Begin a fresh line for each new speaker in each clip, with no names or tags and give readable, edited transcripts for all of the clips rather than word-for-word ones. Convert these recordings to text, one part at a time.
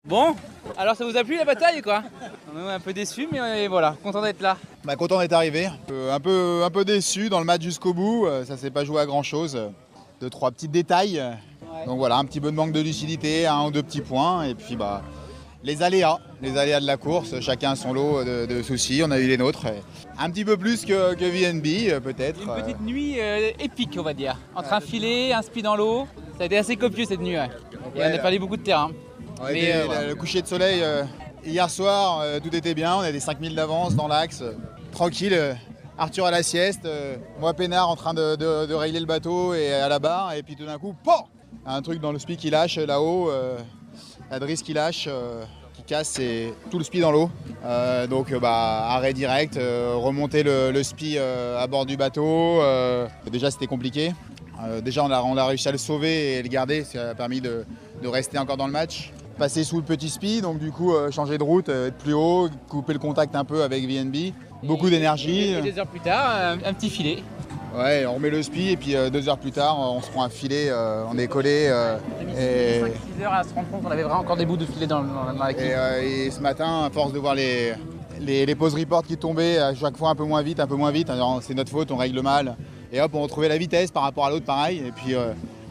Bon, alors ça vous a plu la bataille quoi? On est un peu déçus mais voilà, content d'être là.
Content d'être arrivé, un peu déçu dans le match jusqu'au bout, ça s'est pas joué à grand chose, 2-3 petits détails, donc voilà, un petit peu de manque de lucidité, 1 ou 2 petits points, et puis les aléas de la course, chacun a son lot de soucis, on a eu les nôtres, un petit peu plus que VNB peut-être.
Une petite nuit épique on va dire, entre un filet, un speed dans l'eau, ça a été assez copieux cette nuit, ouais. Et on a perdu beaucoup de terrain.
Le coucher de soleil hier soir, tout était bien, on avait des 5000 d'avance dans l'axe, tranquille, Arthur à la sieste, moi peinard en train de régler le bateau et à la barre, et puis tout d'un coup, un truc dans le speed qui lâche là-haut, la drisse qui lâche, qui casse et tout le speed dans l'eau. Donc arrêt direct, remonter le spi à bord du bateau, déjà c'était compliqué. Déjà on a réussi à le sauver et le garder, ça a permis de rester encore dans le match. Passer sous le petit spi, donc du coup changer de route, être plus haut, couper le contact un peu avec VNB. Beaucoup d'énergie.
Et 2 heures plus tard, un petit filet.
Ouais, on remet le spi et puis 2 heures plus tard, on se prend un filet, on est collé.
Et 5-6 heures à se rendre compte qu'on avait vraiment encore des bouts de filet dans la quille.
Et ce matin, à force de voir les pause reports qui tombaient à chaque fois un peu moins vite, alors c'est notre faute, on règle mal. Et hop, on retrouvait la vitesse par rapport à l'autre pareil. Et puis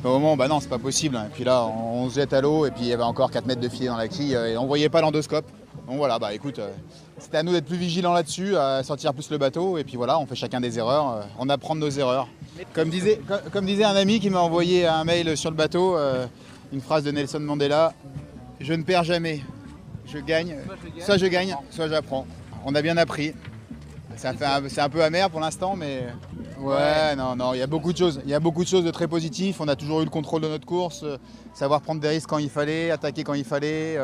au moment, non, c'est pas possible. Et puis là, on se jette à l'eau et puis il y avait encore 4 mètres de filet dans la quille et on voyait pas l'endoscope. Donc voilà, écoute, c'était à nous d'être plus vigilants là-dessus, à sortir plus le bateau. Et puis voilà, on fait chacun des erreurs, on apprend de nos erreurs. Comme disait un ami qui m'a envoyé un mail sur le bateau, une phrase de Nelson Mandela, « Je ne perds jamais, je gagne, soit je gagne, soit j'apprends ». On a bien appris. C'est un peu amer pour l'instant, mais ouais, non, il y a beaucoup de choses. Il y a beaucoup de choses de très positifs. On a toujours eu le contrôle de notre course, savoir prendre des risques quand il fallait, attaquer quand il fallait,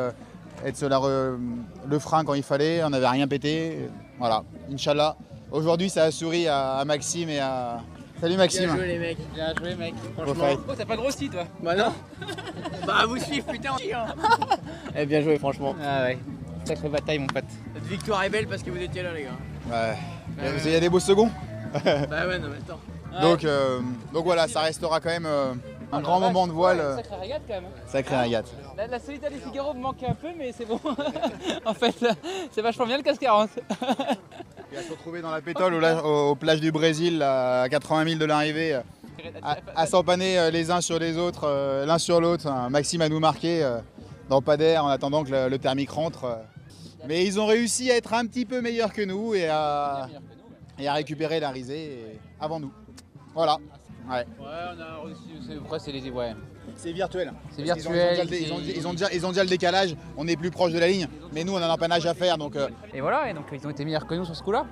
être sur le frein quand il fallait. On n'avait rien pété. Voilà, Inch'Allah. Aujourd'hui, ça a souri à Maxime et à... Salut Maxime.
Bien joué les mecs, bien joué mec. Franchement. Oh, t'as pas grossi toi?
Bah non. Bah vous suivre putain.
Eh bien joué franchement. Ah ouais. Sacrée bataille mon pote.
Cette victoire est belle parce que vous étiez là les gars.
Ouais. Il y a des beaux seconds.
Bah ouais, non mais attends.
Donc voilà, ça restera quand même un grand moment de voile.
Sacrée régate quand même.
Sacrée régate.
La Solitaire des Figaro me manquait un peu mais c'est bon. En fait, c'est vachement bien le casque 40.
Il va se retrouver dans la pétole aux plages du Brésil à 80 000 de l'arrivée, à s'empanner les uns sur les autres, l'un sur l'autre. Maxime a nous marqué dans pas d'air en attendant que le thermique rentre. Mais ils ont réussi à être un petit peu meilleurs que nous et à récupérer la risée avant nous. Voilà. Ouais.
Ouais, on a reçu. Après, c'est les. Ouais.
C'est virtuel.
C'est virtuel.
Ils ont déjà le décalage. On est plus proche de la ligne, mais nous on a un empannage à faire. Donc,
Et voilà, et donc ils ont été meilleurs que nous sur ce coup-là.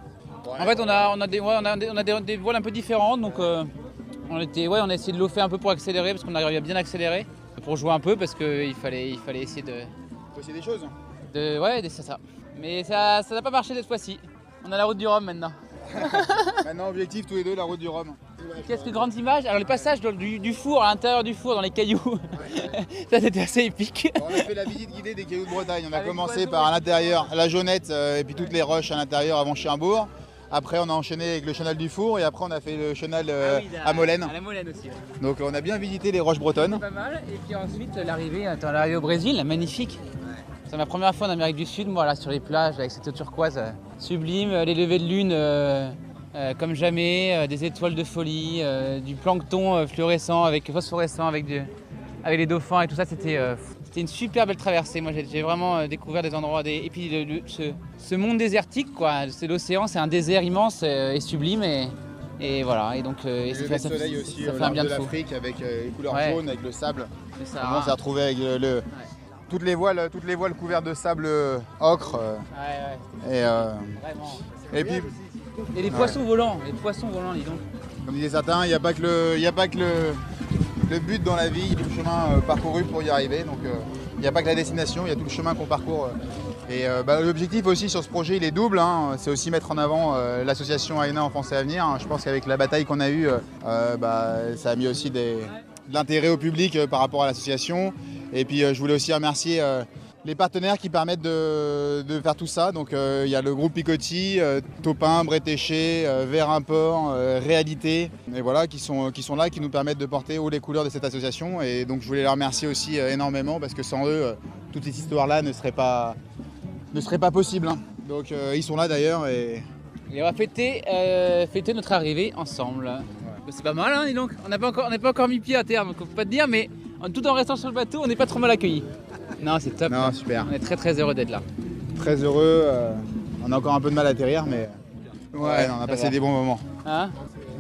Ouais. En fait, on a des voiles un peu différentes, donc on a essayé de l'offrir un peu pour accélérer parce qu'on arrivait à bien accélérer, pour jouer un peu parce qu'il fallait essayer de.
Faut essayer des choses.
C'est ça. Mais ça n'a pas marché cette fois-ci. On a la route du Rhum maintenant.
Maintenant, objectif tous les deux, la route du Rhum.
Qu'est-ce que grande image. Alors le passage du four, à l'intérieur du four, dans les cailloux, ça c'était assez épique.
On a fait la visite guidée des cailloux de Bretagne. On a commencé par à l'intérieur, la Jaunette et puis toutes les roches à l'intérieur avant Cherbourg. Après on a enchaîné avec le chenal du four et après on a fait le chenal à Molène.
À la Molène aussi. Ouais.
Donc on a bien visité les roches bretonnes.
Pas mal. Et puis ensuite l'arrivée au Brésil, magnifique. C'est ma première fois en Amérique du Sud, moi là sur les plages avec cette eau turquoise sublime, les levées de lune comme jamais, des étoiles de folie, du plancton phosphorescent avec les dauphins et tout ça. C'était une super belle traversée. Moi j'ai vraiment découvert des endroits et puis ce monde désertique quoi. C'est l'océan, c'est un désert immense et sublime et voilà. Et donc
ça fait aussi, ça fait un bien de l'Afrique avec les couleurs jaunes, avec le sable.
C'est ça.
On s'est retrouvé avec toutes les voiles couvertes de sable ocre.
Vraiment.
Et puis
et les poissons volants, dis donc.
Comme disaient certains, il n'y a pas que le but dans la vie, il y a tout le chemin parcouru pour y arriver. Donc il n'y a pas que la destination, il y a tout le chemin qu'on parcourt. Et l'objectif aussi sur ce projet, il est double. C'est aussi mettre en avant l'association AENA Enfance et Avenir. Je pense qu'avec la bataille qu'on a eue, ça a mis aussi de l'intérêt au public par rapport à l'association. Et puis je voulais aussi remercier les partenaires qui permettent de faire tout ça. Donc il y a le groupe Picotti, Topin, Bretéché, Vert Import, Réalité, et voilà, qui sont là, qui nous permettent de porter haut les couleurs de cette association. Et donc je voulais les remercier aussi énormément parce que sans eux, toute cette histoire-là ne serait pas possible. Hein. Donc ils sont là d'ailleurs. Et
on va fêter notre arrivée ensemble. Ouais. C'est pas mal, hein, dis donc. On n'a pas encore mis pied à terre, donc on peut pas te dire, mais tout en restant sur le bateau, on n'est pas trop mal accueillis. Non, c'est top.
Non, super.
On est très très heureux d'être là.
Très heureux. On a encore un peu de mal à atterrir, mais ouais, on a passé des bons moments.
Hein?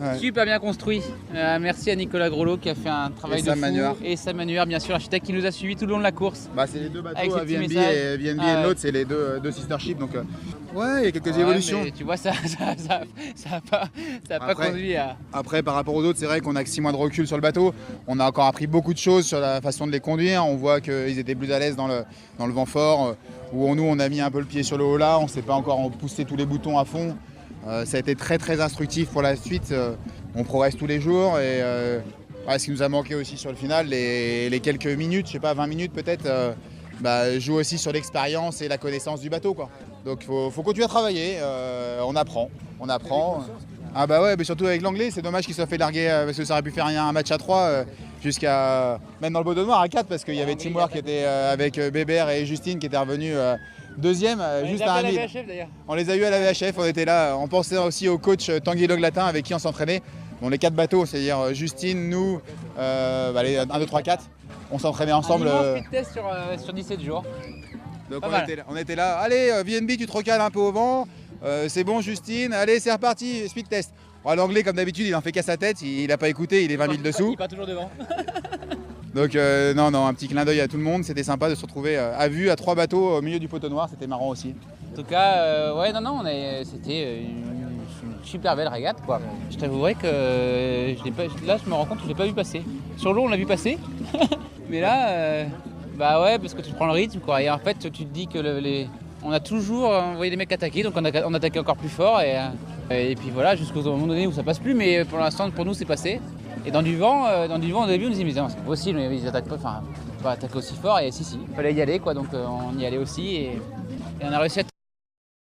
Ouais.
Super bien construit. Merci à Nicolas Groslo qui a fait un travail de fou. Et Sam Manuard, bien sûr, l'architecte qui nous a suivis tout le long de la course.
Bah, c'est les deux bateaux,
VNB
et l'autre, c'est les deux sister ships. Donc, ouais, il y a quelques évolutions.
Mais tu vois, ça a pas conduit à...
Après, par rapport aux autres, c'est vrai qu'on a que 6 mois de recul sur le bateau. On a encore appris beaucoup de choses sur la façon de les conduire. On voit qu'ils étaient plus à l'aise dans le vent fort. Où nous, on a mis un peu le pied sur le haut là. On ne s'est pas encore poussé tous les boutons à fond. Ça a été très très instructif pour la suite. On progresse tous les jours. Et ce qui nous a manqué aussi sur le final, les quelques minutes, je sais pas, 20 minutes peut-être, joue aussi sur l'expérience et la connaissance du bateau, quoi. Donc il faut continuer à travailler, on apprend. Ah bah ouais, mais surtout avec l'anglais, c'est dommage qu'il soit fait larguer parce que ça aurait pu faire un match à 3 jusqu'à même dans le Baudenoir à 4 parce qu'il y avait Timor qui était avec Bébert et Justine qui étaient revenus deuxième, juste à un mille. On les a eu à la VHF, on était là, on pensait aussi au coach Tanguy Le Glatin avec qui on s'entraînait. Bon, les 4 bateaux, c'est-à-dire Justine, nous, les 1, 2, 3, 4, on s'entraînait ensemble.
Un immense speed test sur 17 jours.
Donc on était là, allez VNB, tu te recales un peu au vent, c'est bon Justine, allez c'est reparti, speed test. Bon, l'anglais comme d'habitude il en fait qu'à sa tête, il n'a pas écouté, il est 20 000 dessous.
Il part toujours devant.
Donc non, un petit clin d'œil à tout le monde, c'était sympa de se retrouver à vue à 3 bateaux au milieu du poteau noir, c'était marrant aussi.
En tout cas, c'était une super belle régate, quoi. Je t'avouerais que là je me rends compte que je l'ai pas vu passer. Sur l'eau on l'a vu passer, mais là, parce que tu prends le rythme, quoi. Et en fait tu te dis que on a toujours envoyé les mecs attaquer, donc on attaquait encore plus fort et puis voilà, jusqu'au moment donné où ça passe plus, mais pour l'instant pour nous c'est passé. Et dans du vent au début on nous dit mais c'est possible, mais ils attaquent pas attaquer aussi fort, et si, il fallait y aller, quoi, donc on y allait aussi et on a réussi à